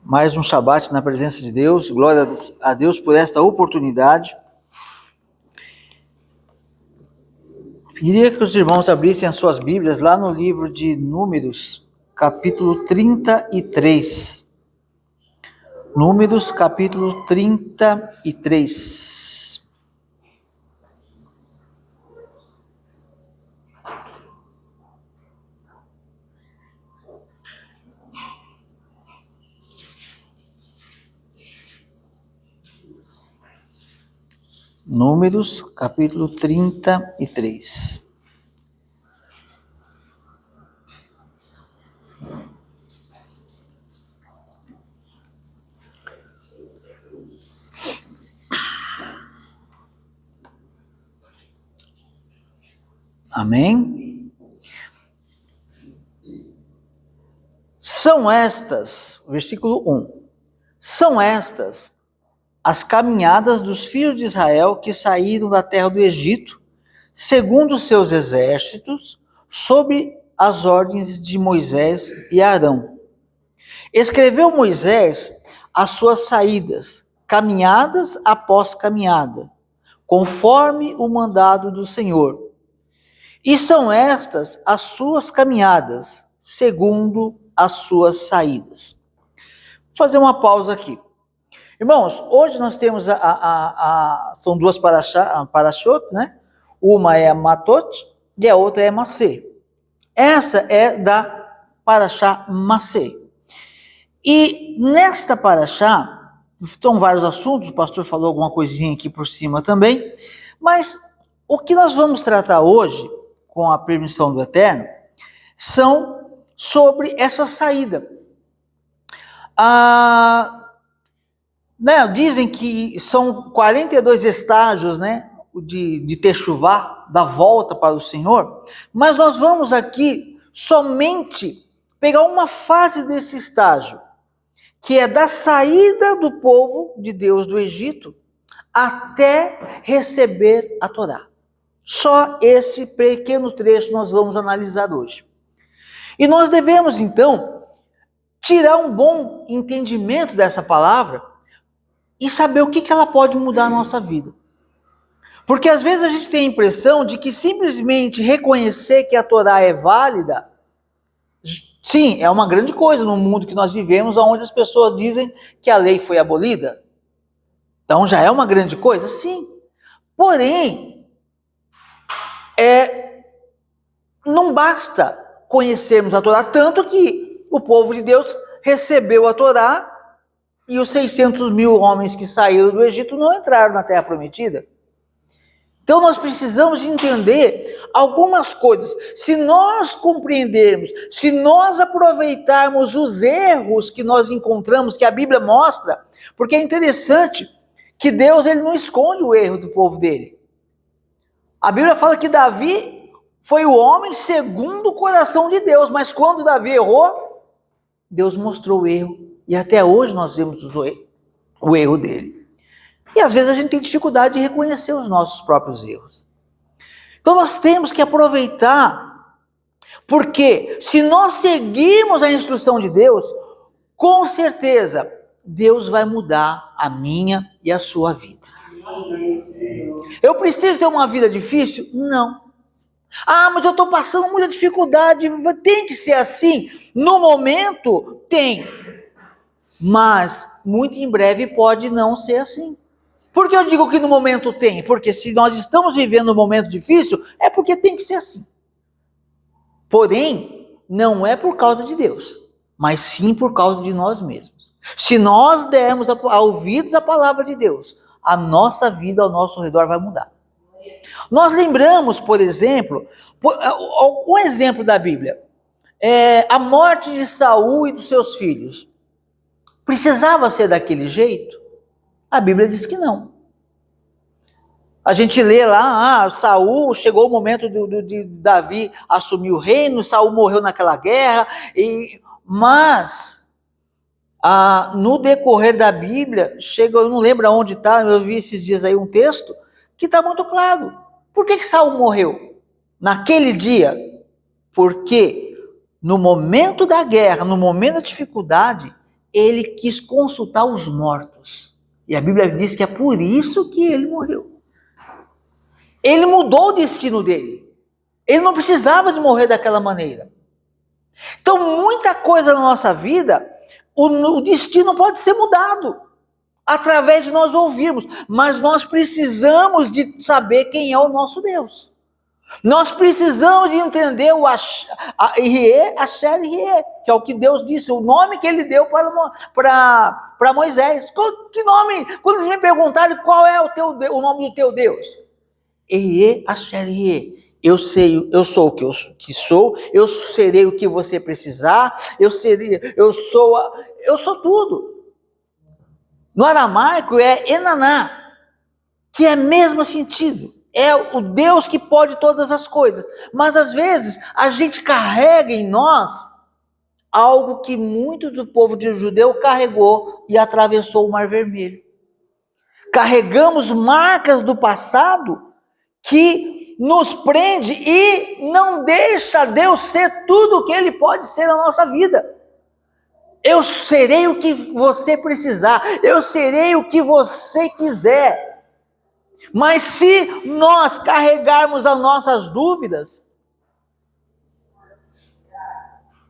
Mais um Shabat na presença de Deus. Glória a Deus por esta oportunidade. Queria que os irmãos abrissem as suas Bíblias lá no livro de Números, capítulo 33. Números, capítulo 33. Números, capítulo 33. Amém? São estas, versículo 1, são estas as caminhadas dos filhos de Israel que saíram da terra do Egito, segundo os seus exércitos, sob as ordens de Moisés e Arão. Escreveu Moisés as suas saídas, caminhadas após caminhada, conforme o mandado do Senhor. E são estas as suas caminhadas, segundo as suas saídas. Vou fazer uma pausa aqui. Irmãos, hoje nós temos são duas parashot, né? Uma é a Matot e a outra é a Massé. Essa é da Parashá Massé. E nesta Parashá, estão vários assuntos, o pastor falou alguma coisinha aqui por cima também, mas o que nós vamos tratar hoje, com a permissão do Eterno, são sobre essa saída. Dizem que são 42 estágios, né, de Techuvá, da volta para o Senhor, mas nós vamos aqui somente pegar uma fase desse estágio, que é da saída do povo de Deus do Egito até receber a Torá. Só esse pequeno trecho nós vamos analisar hoje. E nós devemos, então, tirar um bom entendimento dessa palavra e saber o que ela pode mudar na nossa vida. Porque às vezes a gente tem a impressão de que simplesmente reconhecer que a Torá é válida, sim, é uma grande coisa no mundo que nós vivemos, onde as pessoas dizem que a lei foi abolida. Então já é uma grande coisa? Sim. Porém, não basta conhecermos a Torá, tanto que o povo de Deus recebeu a Torá e os 600 mil homens que saíram do Egito não entraram na Terra Prometida. Então nós precisamos entender algumas coisas. Se nós compreendermos, se nós aproveitarmos os erros que nós encontramos, que a Bíblia mostra, porque é interessante que Deus ele não esconde o erro do povo dele. A Bíblia fala que Davi foi o homem segundo o coração de Deus, mas quando Davi errou, Deus mostrou o erro. E até hoje nós vemos o erro dele. E às vezes a gente tem dificuldade de reconhecer os nossos próprios erros. Então nós temos que aproveitar, porque se nós seguirmos a instrução de Deus, com certeza Deus vai mudar a minha e a sua vida. Eu preciso ter uma vida difícil? Não. Mas eu estou passando muita dificuldade, tem que ser assim? No momento, tem. Mas, muito em breve, pode não ser assim. Por que eu digo que no momento tem? Porque se nós estamos vivendo um momento difícil, é porque tem que ser assim. Porém, não é por causa de Deus, mas sim por causa de nós mesmos. Se nós dermos ouvidos à palavra de Deus, a nossa vida ao nosso redor vai mudar. Nós lembramos, por exemplo, um exemplo da Bíblia, a morte de Saul e dos seus filhos. Precisava ser daquele jeito? A Bíblia diz que não. A gente lê lá, Saul, chegou o momento de Davi assumir o reino, Saul morreu naquela guerra, mas no decorrer da Bíblia, eu não lembro onde está, eu vi esses dias aí um texto, que está muito claro. Por que Saul morreu naquele dia? Porque no momento da guerra, no momento da dificuldade, ele quis consultar os mortos. E a Bíblia diz que é por isso que ele morreu. Ele mudou o destino dele. Ele não precisava de morrer daquela maneira. Então, muita coisa na nossa vida, o destino pode ser mudado através de nós ouvirmos, mas nós precisamos de saber quem é o nosso Deus. Nós precisamos de entender o Yahvé, Asher Yahvé, que é o que Deus disse, o nome que ele deu para Moisés. Que nome? Quando eles me perguntaram qual é o nome do teu Deus? Yahvé, Asher Yahvé. Eu sou o que sou, eu serei o que você precisar, eu sou tudo. No aramaico é Enaná, que é o mesmo sentido. É o Deus que pode todas as coisas. Mas às vezes a gente carrega em nós algo que muito do povo de judeu carregou e atravessou o Mar Vermelho. Carregamos marcas do passado que nos prende e não deixa Deus ser tudo o que Ele pode ser na nossa vida. Eu serei o que você precisar, eu serei o que você quiser. Mas se nós carregarmos as nossas dúvidas,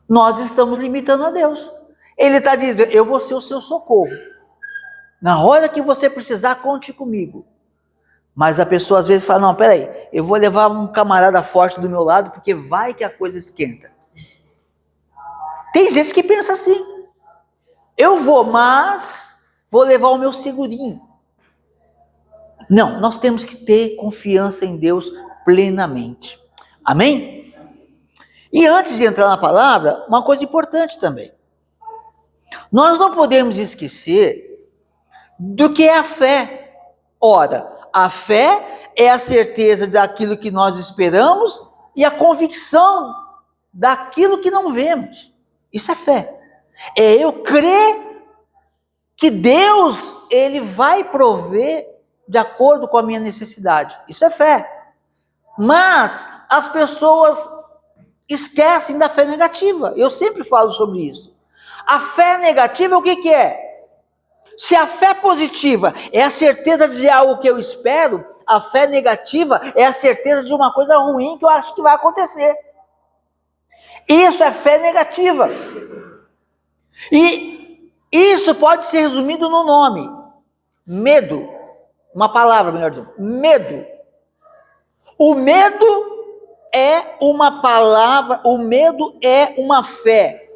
nós estamos limitando a Deus. Ele está dizendo, eu vou ser o seu socorro. Na hora que você precisar, conte comigo. Mas a pessoa às vezes fala, não, peraí, eu vou levar um camarada forte do meu lado, porque vai que a coisa esquenta. Tem gente que pensa assim. Eu vou, mas vou levar o meu segurinho. Não, nós temos que ter confiança em Deus plenamente. Amém? E antes de entrar na palavra, uma coisa importante também. Nós não podemos esquecer do que é a fé. Ora, a fé é a certeza daquilo que nós esperamos e a convicção daquilo que não vemos. Isso é fé. É eu crer que Deus, Ele vai prover de acordo com a minha necessidade. Isso é fé. Mas as pessoas esquecem da fé negativa. Eu sempre falo sobre isso. A fé negativa, o que é? Se a fé positiva é a certeza de algo que eu espero, a fé negativa é a certeza de uma coisa ruim que eu acho que vai acontecer. Isso é fé negativa. E isso pode ser resumido no nome: medo. Uma palavra, melhor dizendo, medo. O medo é uma palavra, o medo é uma fé.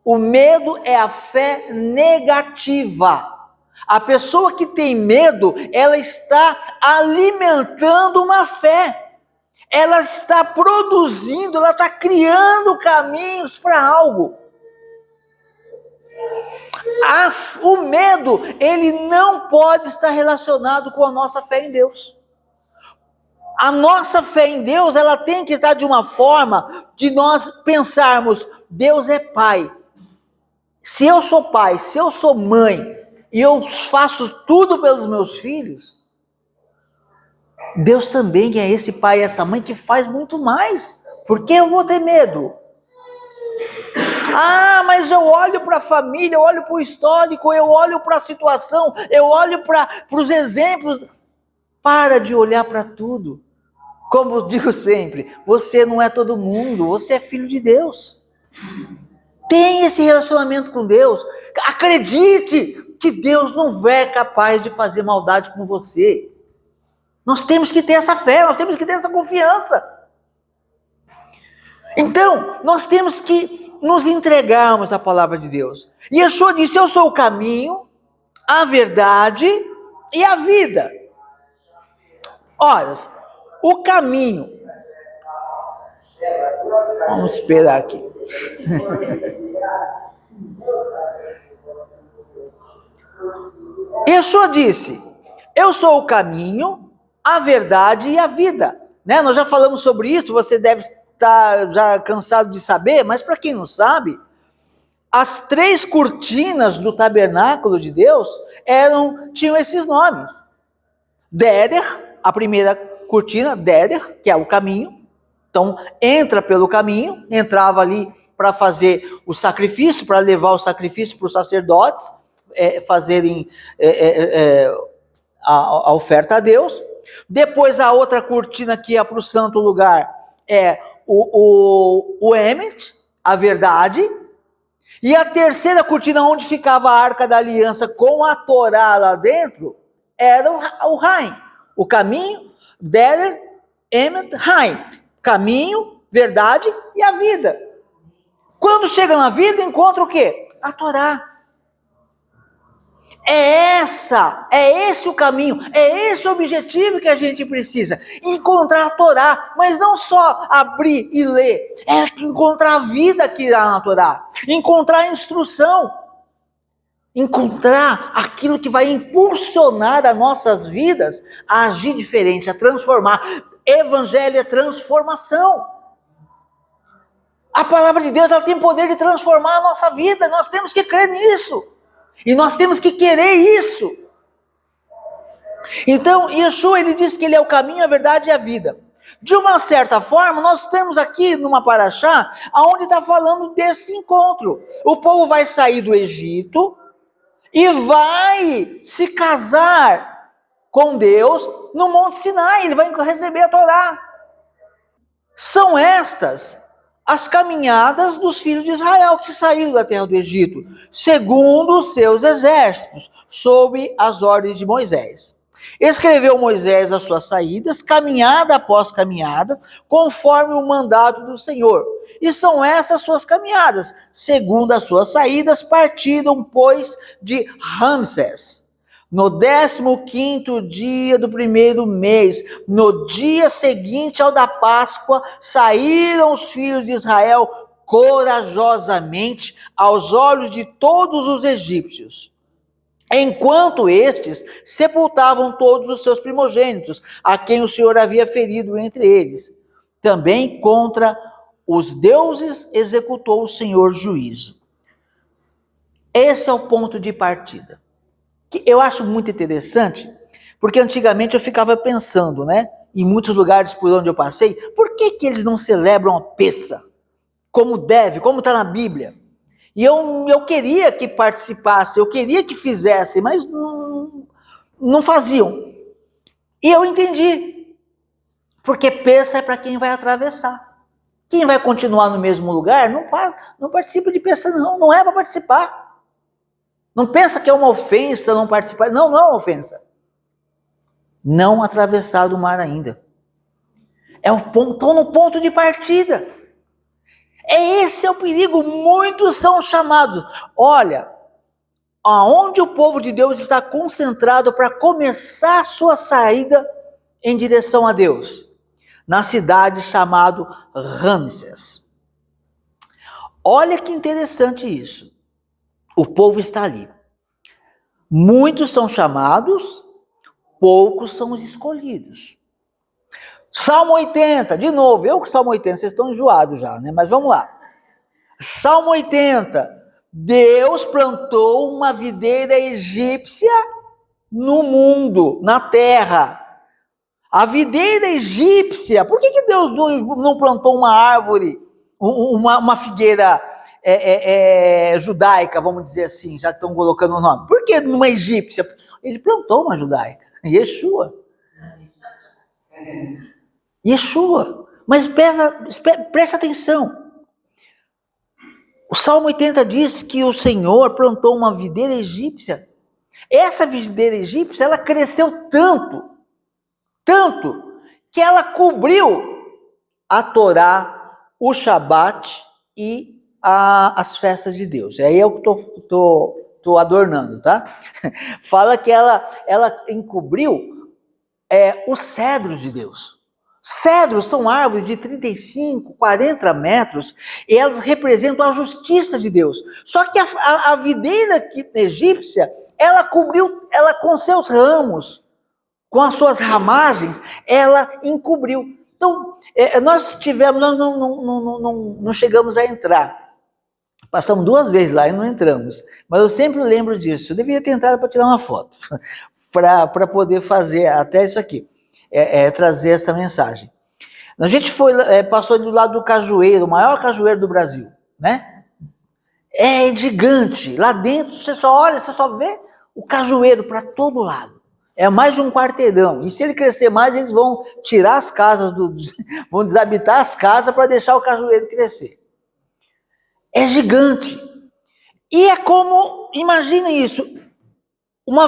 O medo é a fé negativa. A pessoa que tem medo, ela está alimentando uma fé. Ela está produzindo, ela está criando caminhos para algo. O medo, ele não pode estar relacionado com a nossa fé em Deus. A nossa fé em Deus, ela tem que estar de uma forma de nós pensarmos, Deus é Pai. Se eu sou pai, se eu sou mãe, e eu faço tudo pelos meus filhos, Deus também é esse pai e essa mãe que faz muito mais. Por que eu vou ter medo? Ah, mas eu olho para a família, eu olho para o histórico, eu olho para a situação, eu olho para os exemplos. Para de olhar para tudo. Como eu digo sempre, você não é todo mundo, você é filho de Deus. Tenha esse relacionamento com Deus. Acredite que Deus não é capaz de fazer maldade com você. Nós temos que ter essa fé, nós temos que ter essa confiança. Então, nós temos que nos entregarmos à palavra de Deus. E Yeshua disse, eu sou o caminho, a verdade e a vida. Olha, o caminho. Vamos esperar aqui. Yeshua disse, eu sou o caminho, a verdade e a vida. Né? Nós já falamos sobre isso, você deve estar já cansado de saber, mas para quem não sabe, as 3 cortinas do tabernáculo de Deus tinham esses nomes. Deder, a primeira cortina, Deder, que é o caminho. Então, entra pelo caminho, entrava ali para fazer o sacrifício, para levar o sacrifício para os sacerdotes fazerem a oferta a Deus. Depois a outra cortina que ia para o santo lugar é o Emet, a verdade. E a terceira cortina, onde ficava a Arca da Aliança com a Torá lá dentro, era o Haim, o caminho, Derer, Emet, Haim, caminho, verdade e a vida. Quando chega na vida, encontra o quê? A Torá. É esse o caminho, é esse o objetivo que a gente precisa, encontrar a Torá, mas não só abrir e ler, é encontrar a vida que há na Torá, encontrar a instrução, encontrar aquilo que vai impulsionar as nossas vidas a agir diferente, a transformar. Evangelho é transformação. A palavra de Deus, ela tem poder de transformar a nossa vida, nós temos que crer nisso. E nós temos que querer isso. Então, Yeshua, ele diz que ele é o caminho, a verdade e a vida. De uma certa forma, nós temos aqui numa paraxá, aonde está falando desse encontro. O povo vai sair do Egito e vai se casar com Deus no Monte Sinai. Ele vai receber a Torá. São estas as caminhadas dos filhos de Israel que saíram da terra do Egito, segundo os seus exércitos, sob as ordens de Moisés. Escreveu Moisés as suas saídas, caminhada após caminhadas, conforme o mandato do Senhor. E são essas suas caminhadas, segundo as suas saídas, partiram, pois, de Ramsés. No 15º dia do primeiro mês, no dia seguinte ao da Páscoa, saíram os filhos de Israel corajosamente aos olhos de todos os egípcios, enquanto estes sepultavam todos os seus primogênitos, a quem o Senhor havia ferido entre eles. Também contra os deuses executou o Senhor juízo. Esse é o ponto de partida. Que eu acho muito interessante, porque antigamente eu ficava pensando, né, em muitos lugares por onde eu passei, por que eles não celebram a Pessa como deve, como está na Bíblia? E eu queria que participasse, eu queria que fizesse, mas não faziam. E eu entendi, porque Pessa é para quem vai atravessar. Quem vai continuar no mesmo lugar não participa de Pessa, não é para participar. Não pensa que é uma ofensa não participar. Não é uma ofensa. Não atravessar do mar ainda. Estão no ponto de partida. Esse é o perigo. Muitos são chamados. Olha, aonde o povo de Deus está concentrado para começar a sua saída em direção a Deus? Na cidade chamada Ramsés. Olha que interessante isso. O povo está ali. Muitos são chamados, poucos são os escolhidos. Salmo 80, de novo, eu com Salmo 80, vocês estão enjoados já, né? Mas vamos lá. Salmo 80, Deus plantou uma videira egípcia no mundo, na terra. A videira egípcia, por que Deus não plantou uma árvore, uma figueira judaica, vamos dizer assim, já estão colocando o nome? Por que numa egípcia? Ele plantou uma judaica, Yeshua. Mas presta atenção. O Salmo 80 diz que o Senhor plantou uma videira egípcia. Essa videira egípcia, ela cresceu tanto, que ela cobriu a Torá, o Shabat e as festas de Deus. Aí eu tô adornando, tá? Fala que ela encobriu os cedros de Deus. Cedros são árvores de 35, 40 metros, e elas representam a justiça de Deus. Só que a videira egípcia, ela cobriu, ela com seus ramos, com as suas ramagens, ela encobriu. Então, nós não chegamos a entrar. Passamos 2 vezes lá e não entramos. Mas eu sempre lembro disso. Eu deveria ter entrado para tirar uma foto, para poder fazer até isso aqui, trazer essa mensagem. A gente passou do lado do cajueiro, o maior cajueiro do Brasil. né? É gigante. Lá dentro você só olha, você só vê o cajueiro para todo lado. É mais de um quarteirão. E se ele crescer mais, eles vão tirar as casas, vão desabitar as casas para deixar o cajueiro crescer. É gigante. E é como, imaginem isso, uma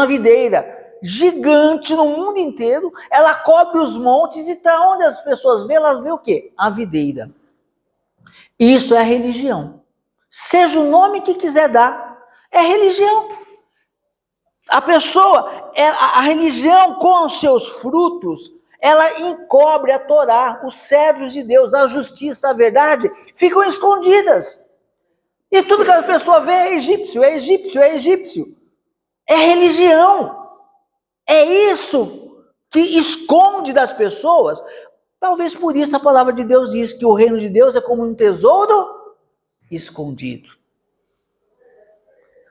videira gigante no mundo inteiro, ela cobre os montes e tá onde as pessoas vê, elas vê o quê? A videira. Isso é religião. Seja o nome que quiser dar, é religião. A pessoa, a religião com os seus frutos, ela encobre a Torá, os cedros de Deus, a justiça, a verdade, ficam escondidas. E tudo que a pessoa vê é egípcio, é egípcio, é egípcio. É religião. É isso que esconde das pessoas. Talvez por isso a palavra de Deus diz que o reino de Deus é como um tesouro escondido.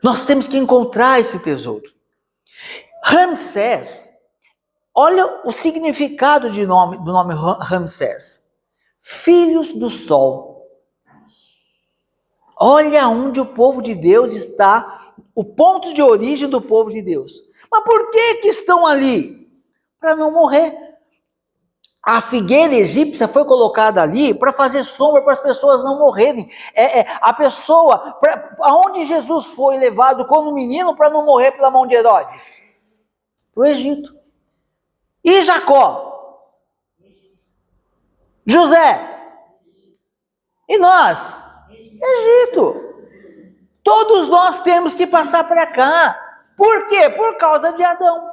Nós temos que encontrar esse tesouro. Ramsés, olha o significado do nome Ramsés. Filhos do sol. Olha onde o povo de Deus está, o ponto de origem do povo de Deus. Mas por que estão ali? Para não morrer. A figueira egípcia foi colocada ali para fazer sombra para as pessoas não morrerem. A pessoa, aonde Jesus foi levado como menino para não morrer pela mão de Herodes? Para o Egito. E Jacó? José? E nós? Egito. Todos nós temos que passar para cá. Por quê? Por causa de Adão.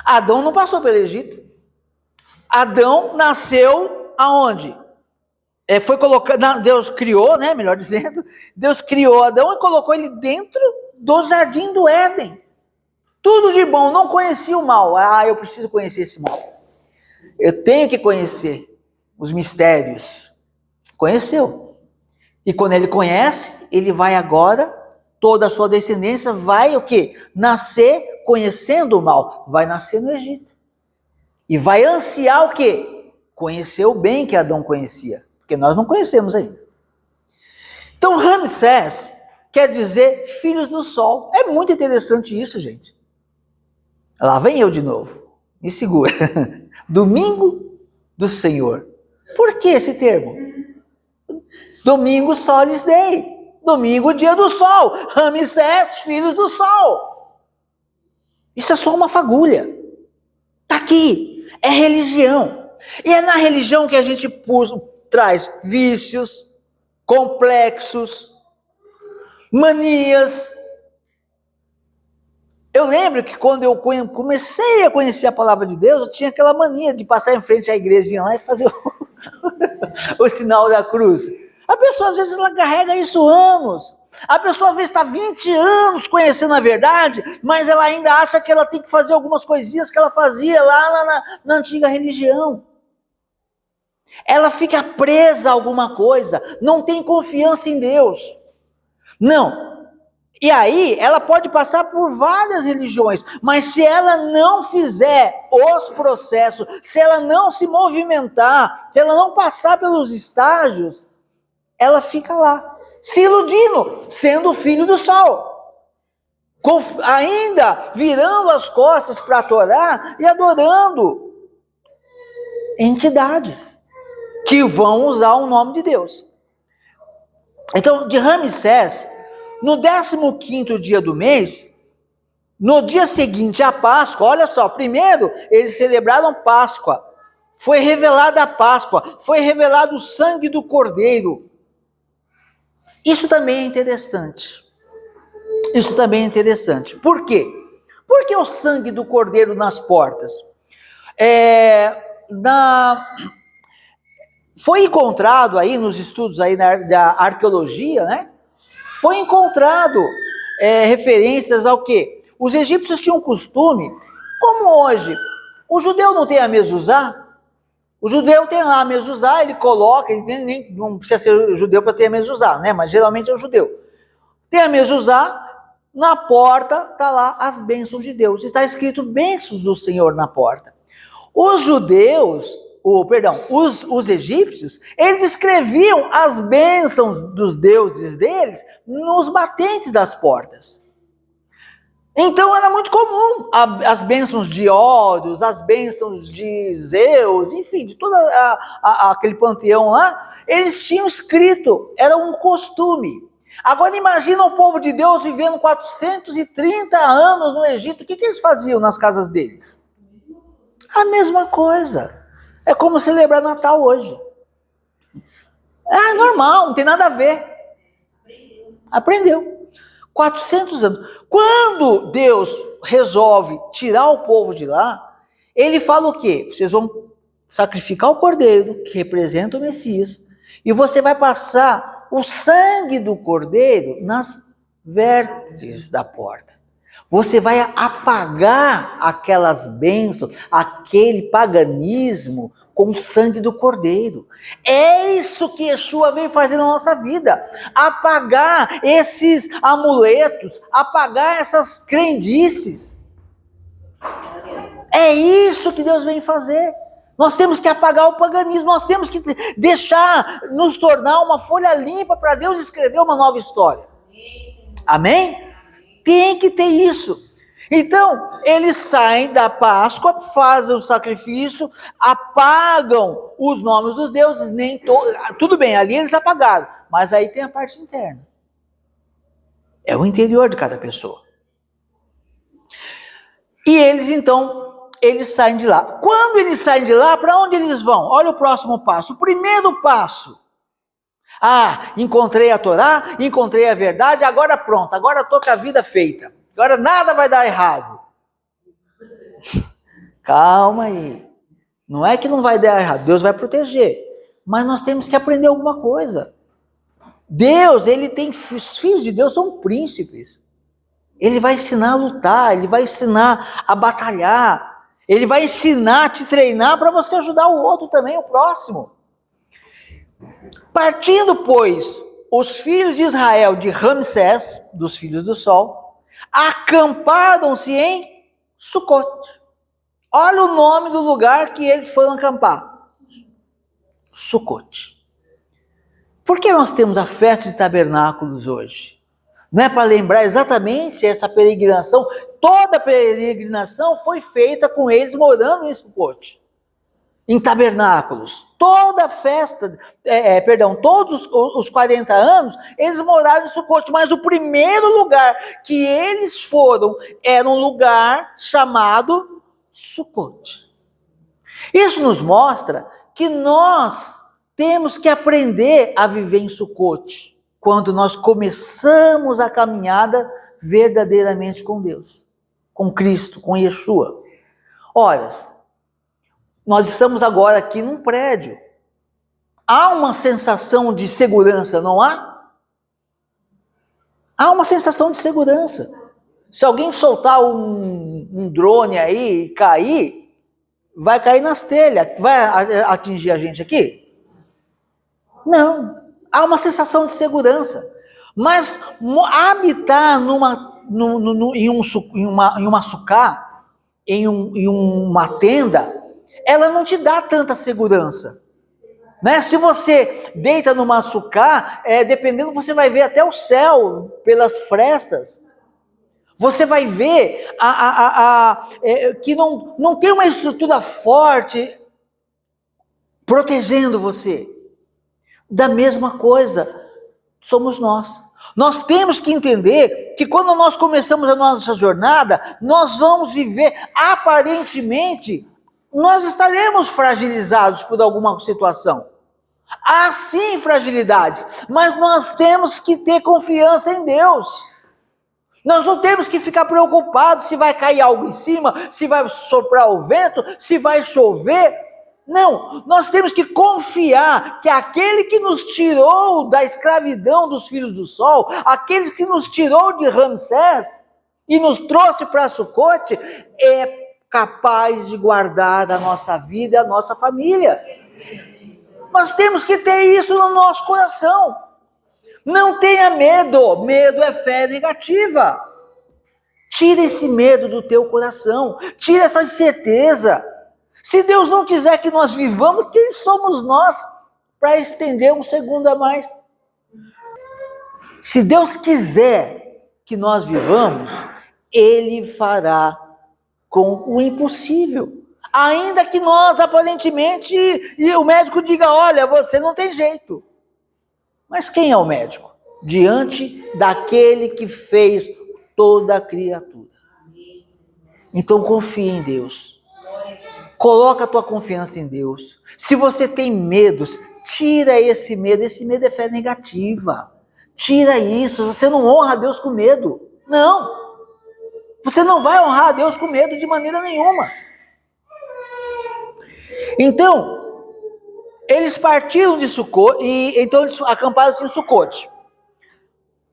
Adão não passou pelo Egito. Adão nasceu aonde? Foi colocado, Deus criou, né? Melhor dizendo, Deus criou Adão e colocou ele dentro do jardim do Éden. Tudo de bom, não conhecia o mal. Eu preciso conhecer esse mal. Eu tenho que conhecer os mistérios. Conheceu. E quando ele conhece, ele vai agora, toda a sua descendência vai o quê? Nascer conhecendo o mal. Vai nascer no Egito. E vai ansiar o quê? Conhecer o bem que Adão conhecia. Porque nós não conhecemos ainda. Então, Ramsés quer dizer filhos do sol. É muito interessante isso, gente. Lá vem eu de novo. Me segura. Domingo do Senhor. Por que esse termo? Domingo solis dei. Domingo, dia do sol. Ramsés, filhos do sol. Isso é só uma fagulha. Está aqui. É religião. E é na religião que a gente traz vícios, complexos, manias. Eu lembro que quando eu comecei a conhecer a palavra de Deus, eu tinha aquela mania de passar em frente à igreja lá e fazer o sinal da cruz. A pessoa, às vezes, ela carrega isso anos. A pessoa, às vezes, está 20 anos conhecendo a verdade, mas ela ainda acha que ela tem que fazer algumas coisinhas que ela fazia lá na antiga religião. Ela fica presa a alguma coisa, não tem confiança em Deus. Não. E aí, ela pode passar por várias religiões, mas se ela não fizer os processos, se ela não se movimentar, se ela não passar pelos estágios, ela fica lá, se iludindo, sendo filho do sol. Ainda virando as costas para a Torá e adorando entidades que vão usar o nome de Deus. Então, de Ramsés, no 15º dia do mês, no dia seguinte à Páscoa, olha só, primeiro eles celebraram Páscoa, foi revelada a Páscoa, foi revelado o sangue do Cordeiro. Isso também é interessante. Isso também é interessante. Por quê? Por que o sangue do Cordeiro nas portas? Foi encontrado aí nos estudos aí da arqueologia, né? Foi encontrado referências ao quê? Os egípcios tinham costume, como hoje, o judeu não tem a mezuzá. O judeu tem lá a mezuzá, ele coloca, ele não precisa ser judeu para ter a mezuzá, né? Mas geralmente é o judeu. Tem a mezuzá, na porta está lá as bênçãos de Deus. Está escrito bênçãos do Senhor na porta. Os judeus, os egípcios, eles escreviam as bênçãos dos deuses deles nos batentes das portas. Então era muito comum as bênçãos de Horus, as bênçãos de Zeus, enfim, de todo aquele panteão lá, eles tinham escrito, era um costume. Agora imagina o povo de Deus vivendo 430 anos no Egito, o que eles faziam nas casas deles? A mesma coisa. É como celebrar Natal hoje. É normal, não tem nada a ver. Aprendeu. 400 anos. Quando Deus resolve tirar o povo de lá, ele fala o quê? Vocês vão sacrificar o cordeiro, que representa o Messias, e você vai passar o sangue do cordeiro nas vértices da porta. Você vai apagar aquelas bênçãos, aquele paganismo com o sangue do cordeiro. É isso que Yeshua vem fazer na nossa vida. Apagar esses amuletos, apagar essas crendices. É isso que Deus vem fazer. Nós temos que apagar o paganismo, nós temos que deixar, nos tornar uma folha limpa para Deus escrever uma nova história. Amém? Tem que ter isso. Então, eles saem da Páscoa, fazem o sacrifício, apagam os nomes dos deuses, tudo bem, ali eles apagaram, mas aí tem a parte interna. É o interior de cada pessoa. E eles, então, eles saem de lá. Quando eles saem de lá, para onde eles vão? Olha o próximo passo. O primeiro passo. Encontrei a Torá, encontrei a verdade, agora pronto, agora estou com a vida feita. Agora nada vai dar errado. Calma aí. Não é que não vai dar errado, Deus vai proteger. Mas nós temos que aprender alguma coisa. Deus, os filhos de Deus são príncipes. Ele vai ensinar a lutar, ele vai ensinar a batalhar. Ele vai ensinar a te treinar para você ajudar o outro também, o próximo. Partindo, pois, os filhos de Israel de Ramsés, dos filhos do sol, acamparam-se em Sucote. Olha o nome do lugar que eles foram acampar. Sucote. Por que nós temos a festa de tabernáculos hoje? Não é para lembrar exatamente essa peregrinação? Toda a peregrinação foi feita com eles morando em Sucote, em tabernáculos. Toda a festa, todos os 40 anos, eles moraram em Sucote, mas o primeiro lugar que eles foram era um lugar chamado Sucote. Isso nos mostra que nós temos que aprender a viver em Sucote, quando nós começamos a caminhada verdadeiramente com Deus, com Cristo, com Yeshua. Ora, nós estamos agora aqui num prédio. Há uma sensação de segurança, não há? Há uma sensação de segurança. Se alguém soltar um drone aí e cair, vai cair nas telhas. Vai atingir a gente aqui? Não. Há uma sensação de segurança. Mas habitar em uma sucá, em uma tenda, ela não te dá tanta segurança, né? Se você deita numa sucá, dependendo, você vai ver até o céu pelas frestas. Você vai ver que não tem uma estrutura forte protegendo você. Da mesma coisa, somos nós. Nós temos que entender que quando nós começamos a nossa jornada, nós vamos viver aparentemente, nós estaremos fragilizados por alguma situação. Há sim fragilidades, mas nós temos que ter confiança em Deus. Nós não temos que ficar preocupados se vai cair algo em cima, se vai soprar o vento, se vai chover. Não, nós temos que confiar que aquele que nos tirou da escravidão dos filhos do sol, aquele que nos tirou de Ramsés e nos trouxe para Sucote, é capaz de guardar a nossa vida e a nossa família. Nós temos que ter isso no nosso coração. Não tenha medo. Medo é fé negativa. Tira esse medo do teu coração. Tira essa incerteza. Se Deus não quiser que nós vivamos, quem somos nós para estender um segundo a mais? Se Deus quiser que nós vivamos, Ele fará com o impossível. Ainda que nós, aparentemente, e o médico diga, olha, você não tem jeito. Mas quem é o médico? Diante daquele que fez toda a criatura. Então confie em Deus. Coloca a tua confiança em Deus. Se você tem medos, tira esse medo. Esse medo é fé negativa. Tira isso. Você não honra a Deus com medo. Não. Você não vai honrar a Deus com medo de maneira nenhuma. Então, eles partiram de Sucote, e então eles acamparam-se em Sucote.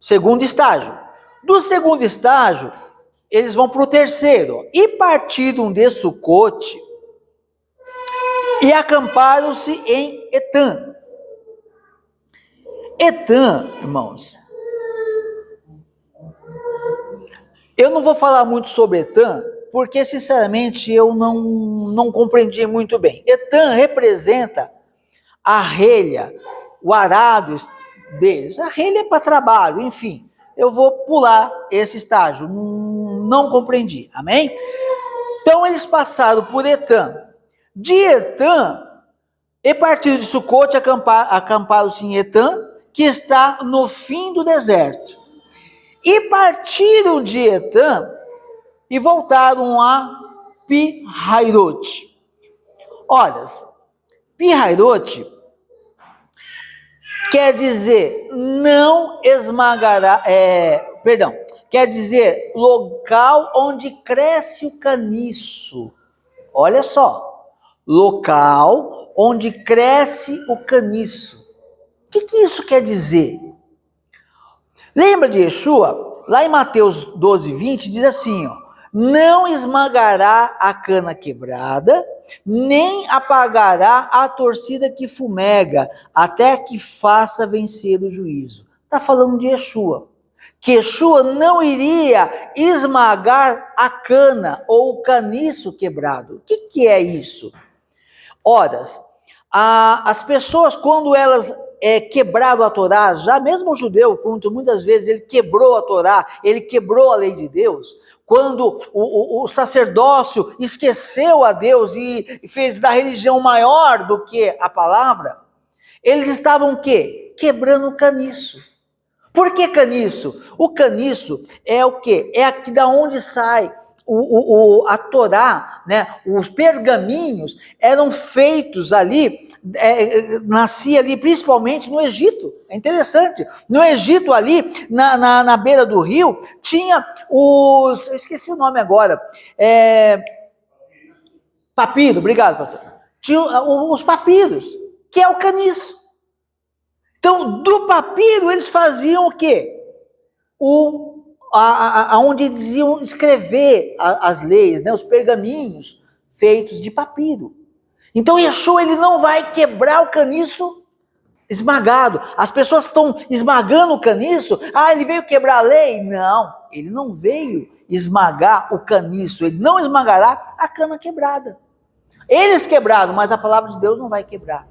Segundo estágio. Do segundo estágio, eles vão para o terceiro. E partiram de Sucote e acamparam-se em Etã. Etã, irmãos, eu não vou falar muito sobre Etã, porque sinceramente eu não compreendi muito bem. Etã representa a relha, o arado deles. A relha é para trabalho, enfim. Eu vou pular esse estágio, não compreendi, amém? Então eles passaram por Etã. De Etã, e partiram de Sucote, acamparam-se em Etã, que está no fim do deserto. E partiram de Etã e voltaram a Pi-Hairote. Ora, Pi-Hairote quer dizer não esmagará, quer dizer local onde cresce o caniço. Olha só, local onde cresce o caniço. O que isso quer dizer? Lembra de Yeshua? Lá em Mateus 12, 20, diz assim, ó, não esmagará a cana quebrada, nem apagará a torcida que fumega, até que faça vencer o juízo. Está falando de Yeshua. Que Yeshua não iria esmagar a cana ou o caniço quebrado. O que é isso? Ora, as pessoas, quando elas quebraram a Torá, já mesmo o judeu, quando muitas vezes ele quebrou a Torá, ele quebrou a lei de Deus, quando o sacerdócio esqueceu a Deus e fez da religião maior do que a palavra, eles estavam o quê? Quebrando o caniço. Por que caniço? O caniço é o quê? É aqui da onde sai a Torá, né? Os pergaminhos eram feitos ali, nascia ali principalmente no Egito. É interessante. No Egito ali, na beira do rio, tinha eu esqueci o nome agora, papiro, obrigado, pastor. Tinha os papiros, que é o caniço. Então, do papiro, eles faziam o quê? Onde eles iam escrever as leis, né? Os pergaminhos feitos de papiro. Então, Yeshua, ele não vai quebrar o caniço esmagado. As pessoas estão esmagando o caniço. Ele veio quebrar a lei? Não, ele não veio esmagar o caniço. Ele não esmagará a cana quebrada. Eles quebraram, mas a palavra de Deus não vai quebrar.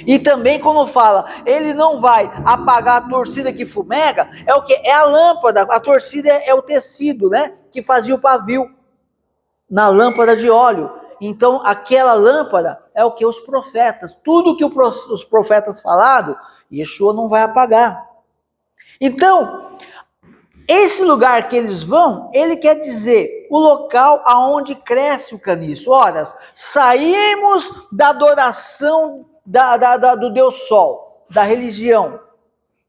E também quando fala, ele não vai apagar a torcida que fumega, é o que? É a lâmpada, a torcida é o tecido, né? Que fazia o pavio na lâmpada de óleo. Então aquela lâmpada é o que? Os profetas, tudo que os profetas falaram, Yeshua não vai apagar. Então, esse lugar que eles vão, ele quer dizer o local aonde cresce o caniço. Ora, saímos da adoração do Deus Sol, da religião.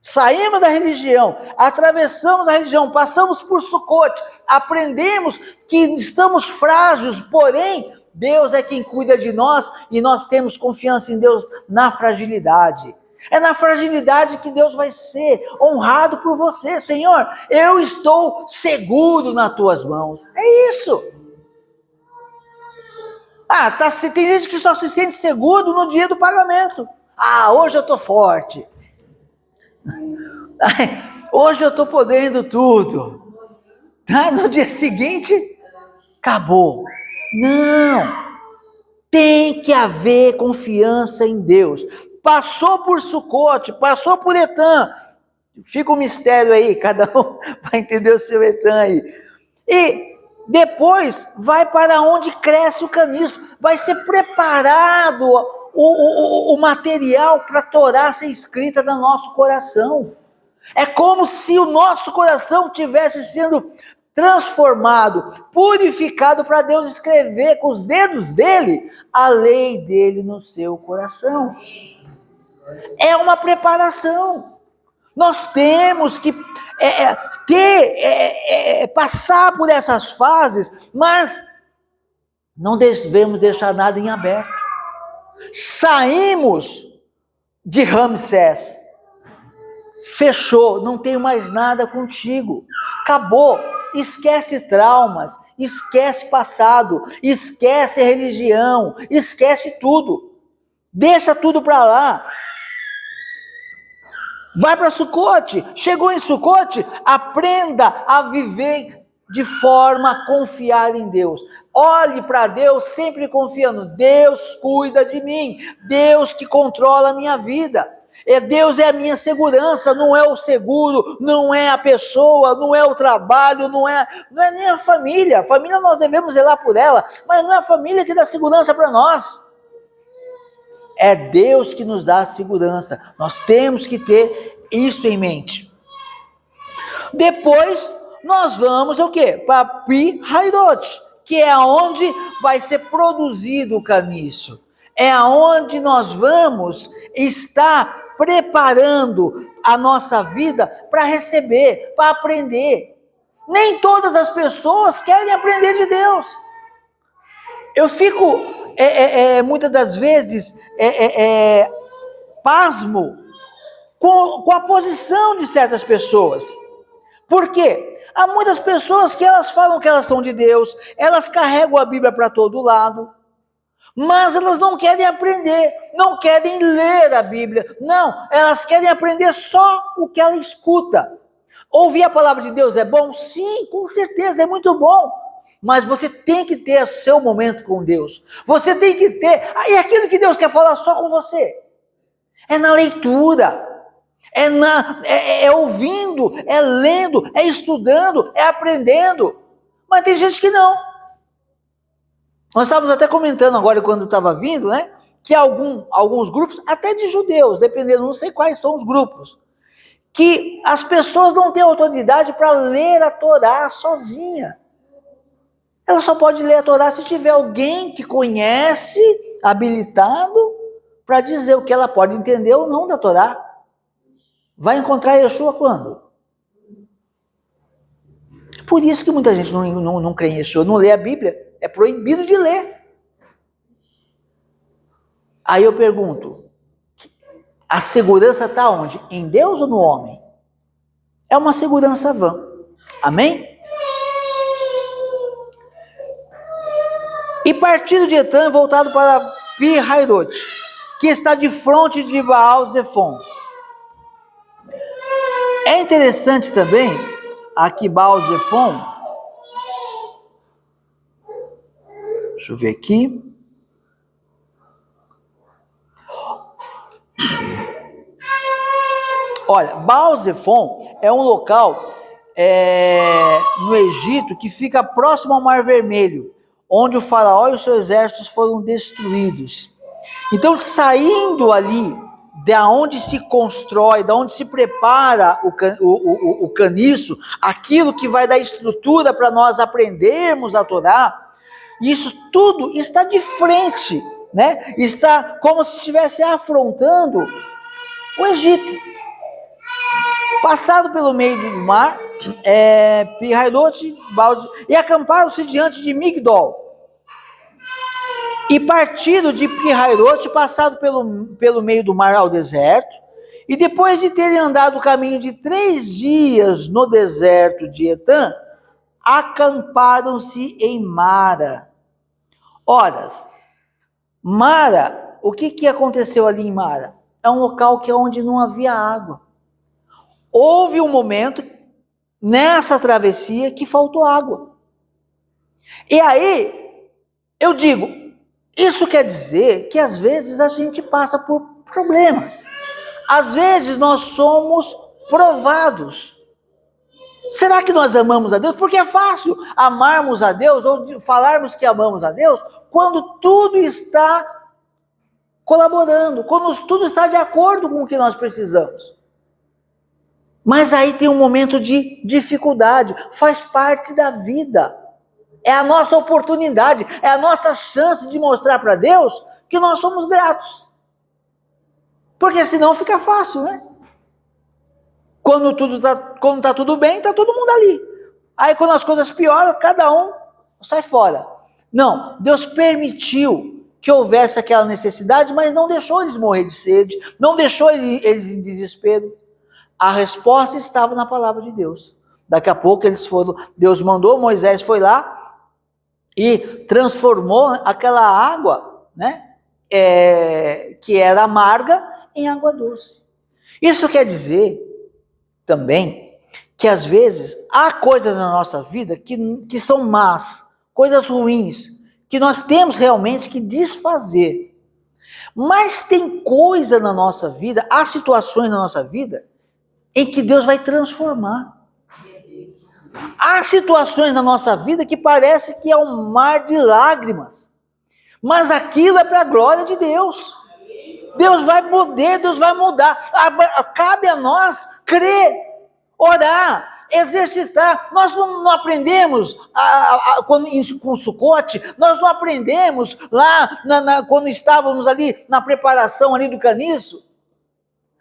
Saímos da religião, atravessamos a religião, passamos por Sucote, aprendemos que estamos frágeis, porém, Deus é quem cuida de nós e nós temos confiança em Deus na fragilidade. É na fragilidade que Deus vai ser honrado por você. Senhor, eu estou seguro nas tuas mãos. É isso. Tem gente que só se sente seguro no dia do pagamento. Hoje eu estou forte. Hoje eu estou podendo tudo. No dia seguinte, acabou. Não. Tem que haver confiança em Deus. Passou por Sucote, passou por Etã, fica um mistério aí, cada um vai entender o seu Etã aí. E depois vai para onde cresce o caniço, vai ser preparado o material para a Torá ser escrita no nosso coração. É como se o nosso coração tivesse sendo transformado, purificado para Deus escrever com os dedos dele a lei dele no seu coração. É uma preparação. Nós temos que passar por essas fases, mas não devemos deixar nada em aberto. Saímos de Ramsés, fechou, não tenho mais nada contigo, acabou, esquece traumas, esquece passado, esquece religião, esquece tudo, deixa tudo para lá. Vai para Sucote, chegou em Sucote, aprenda a viver de forma a confiar em Deus. Olhe para Deus sempre confiando, Deus cuida de mim, Deus que controla a minha vida. Deus é a minha segurança, não é o seguro, não é a pessoa, não é o trabalho, não é nem a família. A família nós devemos zelar por ela, mas não é a família que dá segurança para nós. É Deus que nos dá a segurança. Nós temos que ter isso em mente. Depois nós vamos o quê? Para Pi-Hairot, que é onde vai ser produzido o caniço. É aonde nós vamos estar preparando a nossa vida para receber, para aprender. Nem todas as pessoas querem aprender de Deus. Eu fico, muitas das vezes, pasmo com a posição de certas pessoas. Por quê? Há muitas pessoas que elas falam que elas são de Deus, elas carregam a Bíblia para todo lado, mas elas não querem aprender, não querem ler a Bíblia, não, elas querem aprender só o que ela escuta. Ouvir a palavra de Deus é bom? Sim, com certeza, é muito bom, mas você tem que ter o seu momento com Deus, você tem que ter, e aquilo que Deus quer falar só com você, é na leitura, é ouvindo, é lendo, é estudando, é aprendendo, mas tem gente que não. Nós estávamos até comentando agora, quando estava vindo, né, que alguns grupos, até de judeus, dependendo, não sei quais são os grupos, que as pessoas não têm autoridade para ler a Torá sozinha. Ela só pode ler a Torá se tiver alguém que conhece, habilitado, para dizer o que ela pode entender ou não da Torá. Vai encontrar Yeshua quando? Por isso que muita gente não crê em Yeshua, não lê a Bíblia, é proibido de ler. Aí eu pergunto, a segurança está onde? Em Deus ou no homem? É uma segurança vã. Amém? E partindo de Etã, voltado para Pi-Hairot, que está de frente de Baal-Zephon. É interessante também, aqui Baal-Zephon, deixa eu ver aqui. Olha, Baal-Zephon é um local no Egito que fica próximo ao Mar Vermelho, onde o faraó e os seus exércitos foram destruídos. Então, saindo ali, da onde se constrói, da onde se prepara o caniço, aquilo que vai dar estrutura para nós aprendermos a Torá, isso tudo está de frente, né? Está como se estivesse afrontando o Egito. Passado pelo meio do mar, Pi-Hairot, e acamparam-se diante de Migdol. E partido de Pi-Hairot, passado pelo meio do mar ao deserto, e depois de terem andado o caminho de 3 dias no deserto de Etã, acamparam-se em Mara. Ora, Mara, o que aconteceu ali em Mara? É um local que é onde não havia água. Houve um momento nessa travessia que faltou água. E aí, eu digo, Isso quer dizer que às vezes a gente passa por problemas. Às vezes nós somos provados. Será que nós amamos a Deus? Porque é fácil amarmos a Deus ou falarmos que amamos a Deus quando tudo está colaborando, quando tudo está de acordo com o que nós precisamos. Mas aí tem um momento de dificuldade, faz parte da vida. É a nossa oportunidade, é a nossa chance de mostrar para Deus que nós somos gratos. Porque senão fica fácil, né? Quando está tudo bem, está todo mundo ali. Aí quando as coisas pioram, cada um sai fora. Não, Deus permitiu que houvesse aquela necessidade, mas não deixou eles morrer de sede, não deixou eles em desespero. A resposta estava na palavra de Deus. Daqui a pouco eles foram, Deus mandou, Moisés foi lá e transformou aquela água, né, que era amarga, em água doce. Isso quer dizer também que às vezes há coisas na nossa vida que são más, coisas ruins, que nós temos realmente que desfazer. Mas tem coisa na nossa vida, há situações na nossa vida em que Deus vai transformar. Há situações na nossa vida que parece que é um mar de lágrimas, mas aquilo é para a glória de Deus. Deus vai poder, Deus vai mudar. Cabe a nós crer, orar, exercitar. Nós não aprendemos com Sucote, nós não aprendemos lá quando estávamos ali na preparação ali do caniço.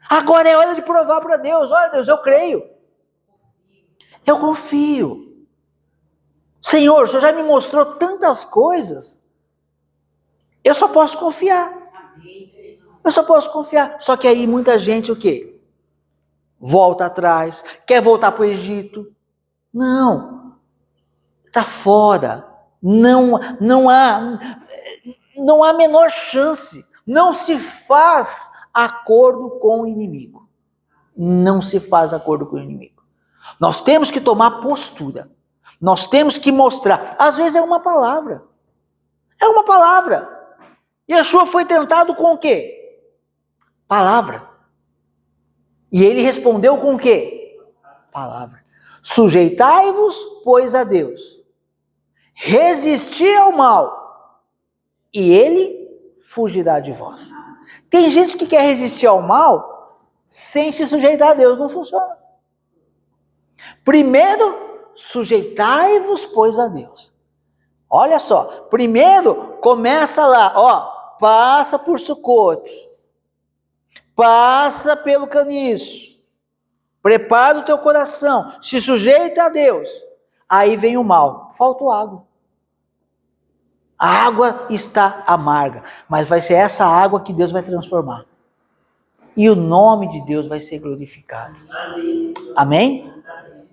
Agora é hora de provar para Deus. Olha, Deus, eu creio. Eu confio. Senhor, o Senhor já me mostrou tantas coisas. Eu só posso confiar. Eu só posso confiar. Só que aí muita gente o quê? Volta atrás, quer voltar para o Egito. Não. Está fora. Não há a menor chance. Não se faz acordo com o inimigo. Não se faz acordo com o inimigo. Nós temos que tomar postura. Nós temos que mostrar. Às vezes é uma palavra. É uma palavra. Yeshua foi tentado com o quê? Palavra. E ele respondeu com o quê? Palavra. Sujeitai-vos, pois, a Deus. Resisti ao mal. E ele fugirá de vós. Tem gente que quer resistir ao mal sem se sujeitar a Deus. Não funciona. Primeiro, sujeitai-vos, pois, a Deus. Olha só. Primeiro, começa lá, ó. Passa por Sucote. Passa pelo caniço. Prepara o teu coração. Se sujeita a Deus. Aí vem o mal. Faltou água. A água está amarga. Mas vai ser essa água que Deus vai transformar. E o nome de Deus vai ser glorificado. Amém?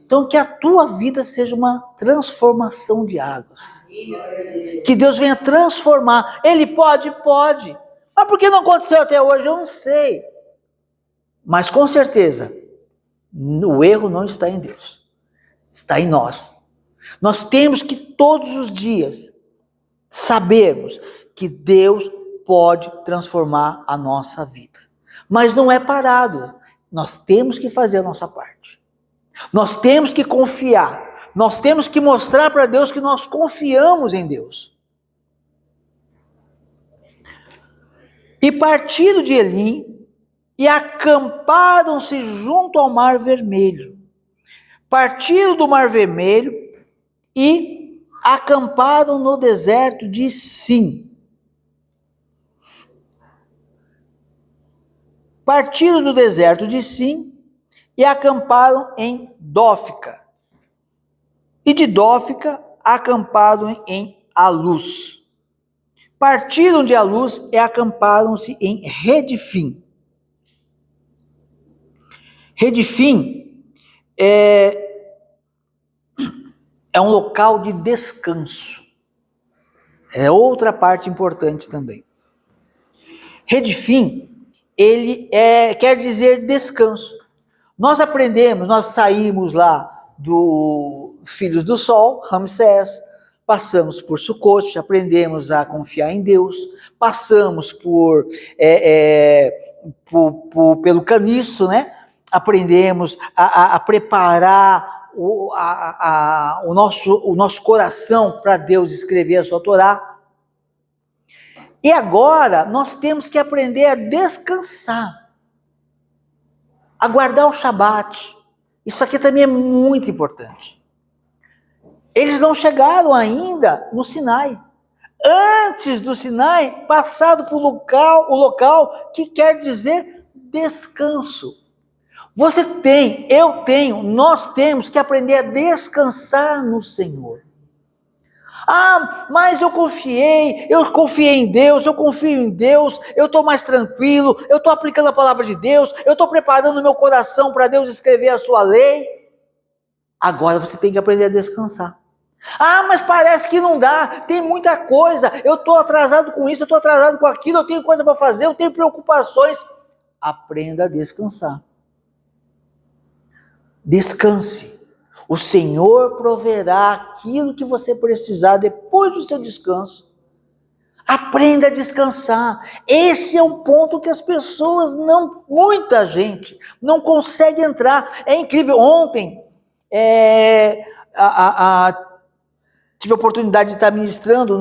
Então que a tua vida seja uma transformação de águas. Que Deus venha transformar. Ele pode? Pode. Mas por que não aconteceu até hoje? Eu não sei. Mas com certeza, o erro não está em Deus. Está em nós. Nós temos que todos os dias sabermos que Deus pode transformar a nossa vida. Mas não é parado. Nós temos que fazer a nossa parte. Nós temos que confiar. Nós temos que mostrar para Deus que nós confiamos em Deus. E partiram de Elim e acamparam-se junto ao Mar Vermelho. Partiram do Mar Vermelho e acamparam no deserto de Sim. Partiram do deserto de Sim e acamparam em Dófica. E de Dófica acamparam em Alus. Partiram de Alus e acamparam-se em Redifim. Redifim é um local de descanso. É outra parte importante também. Redifim, ele quer dizer descanso. Nós aprendemos, nós saímos lá do Filhos do Sol, Ramsés, passamos por Sukkot, aprendemos a confiar em Deus, passamos pelo caniço, né? Aprendemos a preparar o nosso coração para Deus escrever a sua Torá. E agora nós temos que aprender a descansar, a guardar o Shabat. Isso aqui também é muito importante. Eles não chegaram ainda no Sinai. Antes do Sinai, passado por o local que quer dizer descanso. Você tem, eu tenho, nós temos que aprender a descansar no Senhor. Ah, mas eu confiei em Deus, eu confio em Deus, eu estou mais tranquilo, eu estou aplicando a palavra de Deus, eu estou preparando o meu coração para Deus escrever a sua lei. Agora você tem que aprender a descansar. Ah, mas parece que não dá, tem muita coisa, eu estou atrasado com isso, eu estou atrasado com aquilo, eu tenho coisa para fazer, eu tenho preocupações. Aprenda a descansar. Descanse. O Senhor proverá aquilo que você precisar depois do seu descanso. Aprenda a descansar. Esse é um ponto que as pessoas muita gente não consegue entrar. É incrível. Ontem, tive a oportunidade de estar ministrando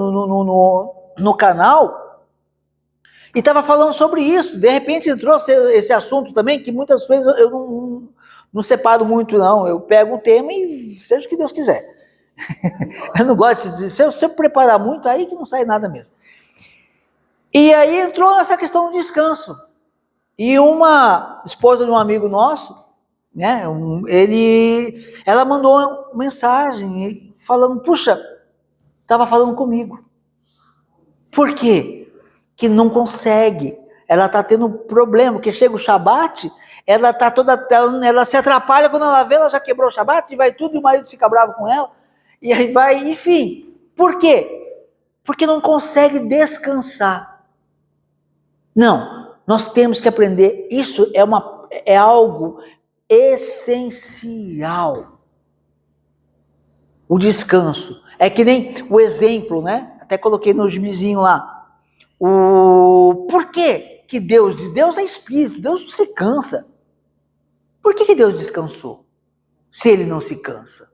no canal e estava falando sobre isso. De repente entrou esse assunto também, que muitas vezes eu não separo muito, não. Eu pego o tema e seja o que Deus quiser. Eu não gosto de dizer, se eu sempre preparar muito, aí que não sai nada mesmo. E aí entrou nessa questão do descanso. E uma esposa de um amigo nosso, né, ela mandou uma mensagem falando, puxa, estava falando comigo. Por quê? Que não consegue. Ela está tendo problema, porque chega o Shabat, ela se atrapalha, quando ela vê, ela já quebrou o Shabat, e vai tudo, e o marido fica bravo com ela, e aí vai, enfim. Por quê? Porque não consegue descansar. Não, nós temos que aprender, isso é algo essencial. O descanso. É que nem o exemplo, né? Até coloquei no gibizinho lá. Por quê? Que Deus é espírito, Deus não se cansa. Por que Deus descansou? Se ele não se cansa.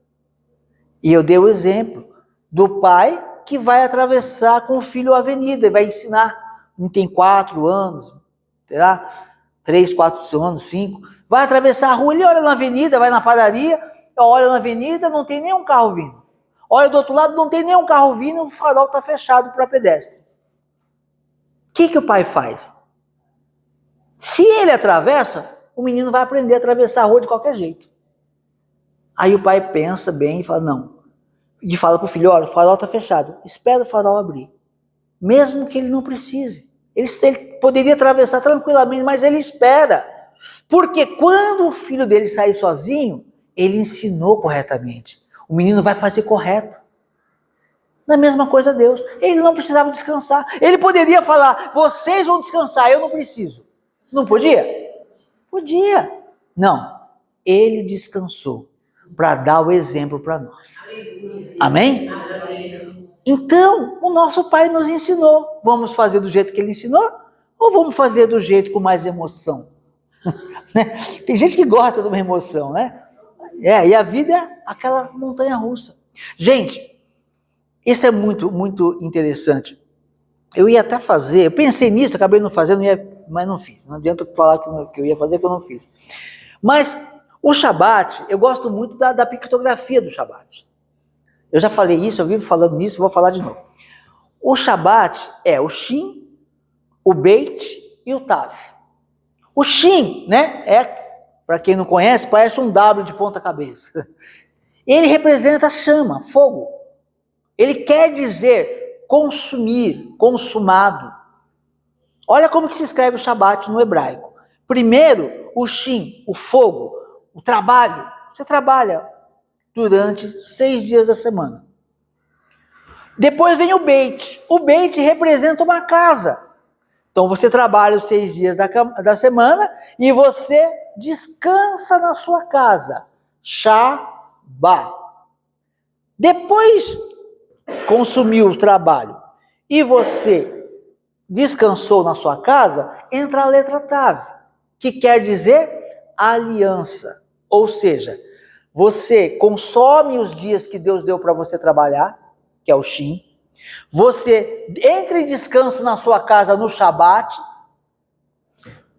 E eu dei o exemplo do pai que vai atravessar com o filho a avenida e vai ensinar. Não tem 4 anos, terá 3, 4 anos, 5. Vai atravessar a rua, ele olha na avenida, vai na padaria, olha na avenida, não tem nenhum carro vindo. Olha do outro lado, não tem nenhum carro vindo, o farol está fechado para pedestre. O que o pai faz? Se ele atravessa, o menino vai aprender a atravessar a rua de qualquer jeito. Aí o pai pensa bem e fala, não. E fala para o filho, olha, o farol está fechado, espera o farol abrir. Mesmo que ele não precise. Ele poderia atravessar tranquilamente, mas ele espera. Porque quando o filho dele sair sozinho, ele ensinou corretamente. O menino vai fazer correto. Na mesma coisa Deus. Ele não precisava descansar. Ele poderia falar, vocês vão descansar, eu não preciso. Não podia? Podia. Não. Ele descansou para dar o exemplo para nós. Amém? Então, o nosso pai nos ensinou. Vamos fazer do jeito que ele ensinou? Ou vamos fazer do jeito com mais emoção? Tem gente que gosta de uma emoção, né? E a vida é aquela montanha russa. Gente, isso é muito, muito interessante. Eu ia até fazer, eu pensei nisso, acabei não fazendo, mas não fiz. Não adianta falar que eu ia fazer, que eu não fiz. Mas o Shabat, eu gosto muito da pictografia do Shabat. Eu já falei isso, eu vivo falando nisso, vou falar de novo. O Shabat é o Shin, o Beit e o Tav. O Shin, né, para quem não conhece, parece um W de ponta cabeça. Ele representa chama, fogo. Ele quer dizer consumir, consumado. Olha como que se escreve o Shabat no hebraico. Primeiro, o Shin, o fogo, o trabalho. Você trabalha durante 6 dias da semana. Depois vem o Beit. O Beit representa uma casa. Então você trabalha os 6 dias da semana e você descansa na sua casa. Shabá. Depois consumiu o trabalho e você descansou na sua casa, entra a letra TAV, que quer dizer aliança. Ou seja, você consome os dias que Deus deu para você trabalhar, que é o Shin. Você entra em descanso na sua casa no Shabat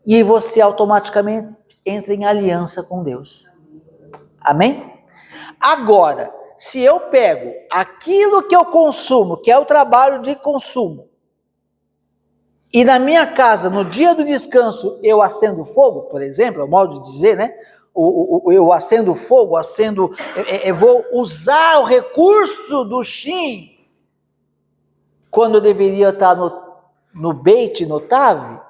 e você automaticamente entra em aliança com Deus. Amém? Agora, se eu pego aquilo que eu consumo, que é o trabalho de consumo, e na minha casa, no dia do descanso, eu acendo fogo, por exemplo, é o modo de dizer, né? Eu acendo fogo, eu vou usar o recurso do Shin, quando eu deveria estar no Beit, no Tav,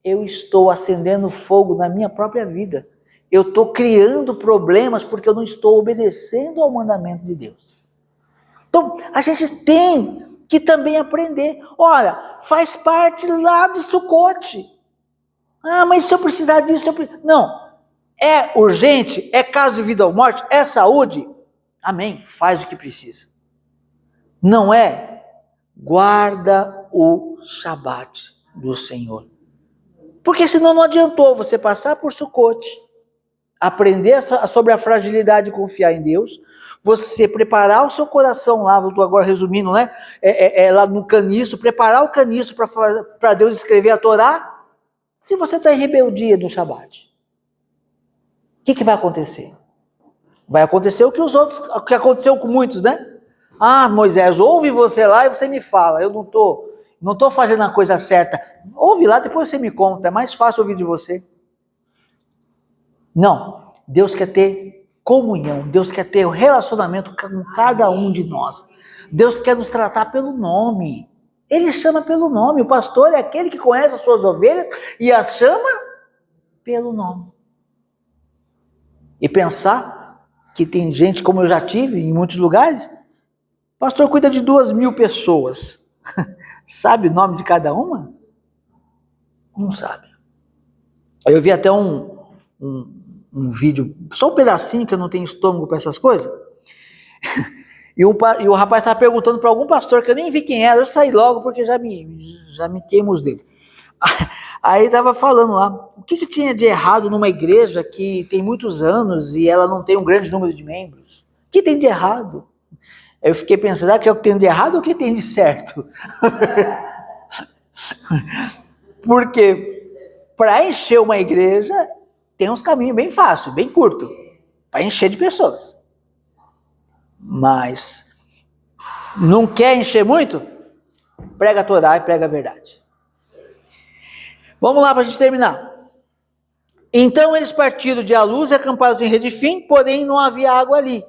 eu estou acendendo fogo na minha própria vida. Eu estou criando problemas porque eu não estou obedecendo ao mandamento de Deus. Então, a gente tem que também aprender. Olha, faz parte lá de Sucote. Ah, mas se eu precisar disso, não. É urgente, é caso de vida ou morte, é saúde. Amém, faz o que precisa. Não é, guarda o Shabat do Senhor. Porque senão não adiantou você passar por Sucote, aprender sobre a fragilidade e confiar em Deus, você preparar o seu coração lá, estou agora resumindo, né? Lá no caniço, preparar o caniço para Deus escrever a Torá, se você está em rebeldia do Shabat. O que vai acontecer? Vai acontecer o que aconteceu com muitos, né? Ah, Moisés, ouve você lá e você me fala, eu não estou fazendo a coisa certa. Ouve lá, depois você me conta, é mais fácil ouvir de você. Não, Deus quer ter comunhão, Deus quer ter o relacionamento com cada um de nós. Deus quer nos tratar pelo nome. Ele chama pelo nome. O pastor é aquele que conhece as suas ovelhas e as chama pelo nome. E pensar que tem gente, como eu já tive em muitos lugares, o pastor cuida de 2.000 pessoas. Sabe o nome de cada uma? Não sabe. Eu vi até um vídeo, só um pedacinho, que eu não tenho estômago para essas coisas, e o rapaz estava perguntando para algum pastor, que eu nem vi quem era, eu saí logo porque já me queimo os dedos. Aí estava falando lá, o que tinha de errado numa igreja que tem muitos anos e ela não tem um grande número de membros? O que tem de errado? Eu fiquei pensando, que é o que tem de errado ou o que tem de certo? Porque para encher uma igreja tem uns caminhos bem fáceis, bem curtos, para encher de pessoas. Mas não quer encher muito? Prega a Torá e prega a verdade. Vamos lá para a gente terminar. Então eles partiram de Aluz e acamparam em Redifim, porém não havia água ali,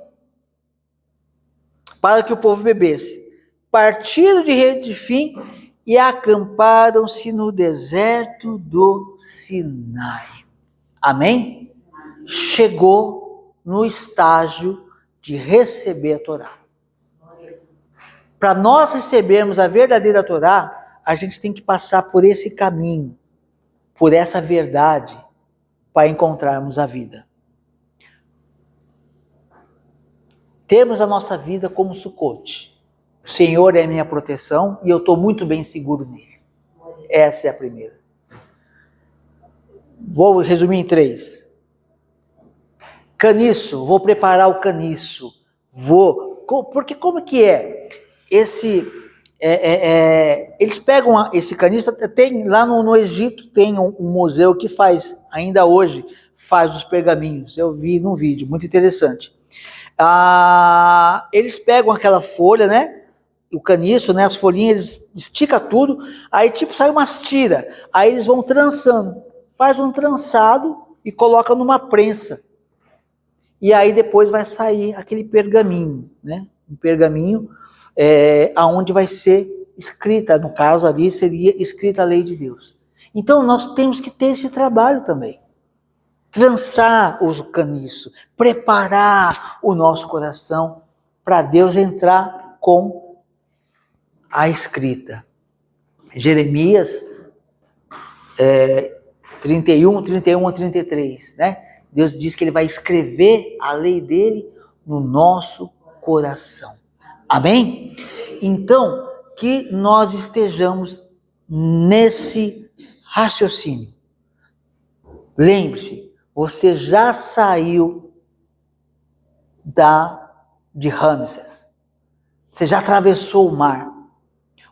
para que o povo bebesse. Partiram de Redifim e acamparam-se no deserto do Sinai. Amém? Chegou no estágio de receber a Torá. Para nós recebermos a verdadeira Torá, a gente tem que passar por esse caminho, por essa verdade, para encontrarmos a vida. Termos a nossa vida como Sucote. O Senhor é minha proteção e eu estou muito bem seguro nele. Essa é a primeira. Vou resumir em 3. Caniço, vou preparar o caniço. Porque como que é? Eles pegam esse caniço, tem lá no Egito, tem um museu que faz, ainda hoje, faz os pergaminhos. Eu vi num vídeo, muito interessante. Eles pegam aquela folha, né? O caniço, né? As folhinhas, eles esticam tudo, aí tipo sai umas tiras, aí eles vão trançando. Faz um trançado e coloca numa prensa. E aí depois vai sair aquele pergaminho, né? Um pergaminho aonde vai ser escrita, no caso ali seria escrita a lei de Deus. Então nós temos que ter esse trabalho também. Trançar o caniço, preparar o nosso coração para Deus entrar com a escrita. Jeremias 31 a 33, né? Deus diz que ele vai escrever a lei dele no nosso coração. Amém? então, que nós estejamos nesse raciocínio. Lembre-se, você já saiu de Ramsés. Você já atravessou o mar.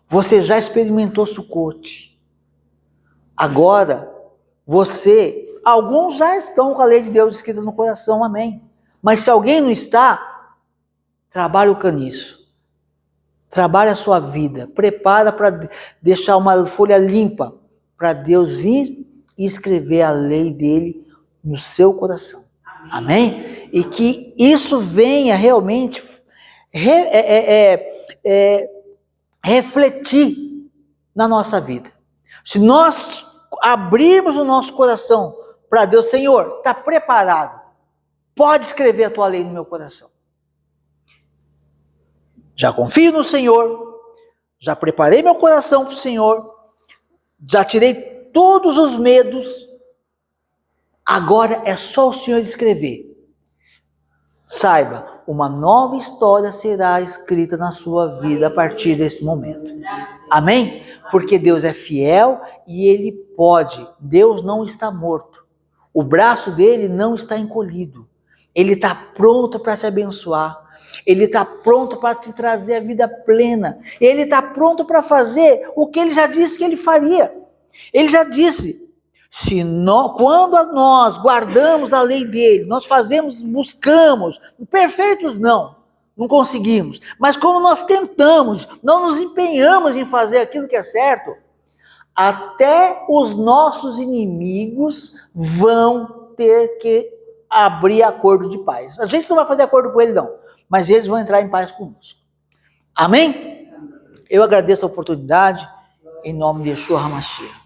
Você já experimentou Sucote. Agora, alguns já estão com a lei de Deus escrita no coração, amém. Mas se alguém não está, trabalhe o caniço. Trabalhe a sua vida. Prepara para deixar uma folha limpa para Deus vir e escrever a lei dele no seu coração. Amém? E que isso venha realmente refletir na nossa vida. Se nós abrirmos o nosso coração para Deus, Senhor, está preparado, pode escrever a tua lei no meu coração. Já confio no Senhor, já preparei meu coração para o Senhor, já tirei todos os medos, agora é só o Senhor escrever. Saiba, uma nova história será escrita na sua vida a partir desse momento. Amém? Porque Deus é fiel e Ele pode. Deus não está morto. O braço dele não está encolhido. Ele está pronto para te abençoar. Ele está pronto para te trazer a vida plena. Ele está pronto para fazer o que Ele já disse que Ele faria. Ele já disse, quando nós guardamos a lei dele, nós buscamos, perfeitos não conseguimos, mas como nós tentamos, não nos empenhamos em fazer aquilo que é certo, até os nossos inimigos vão ter que abrir acordo de paz. A gente não vai fazer acordo com ele não, mas eles vão entrar em paz conosco. Amém? Eu agradeço a oportunidade, em nome de Yeshua HaMashiach.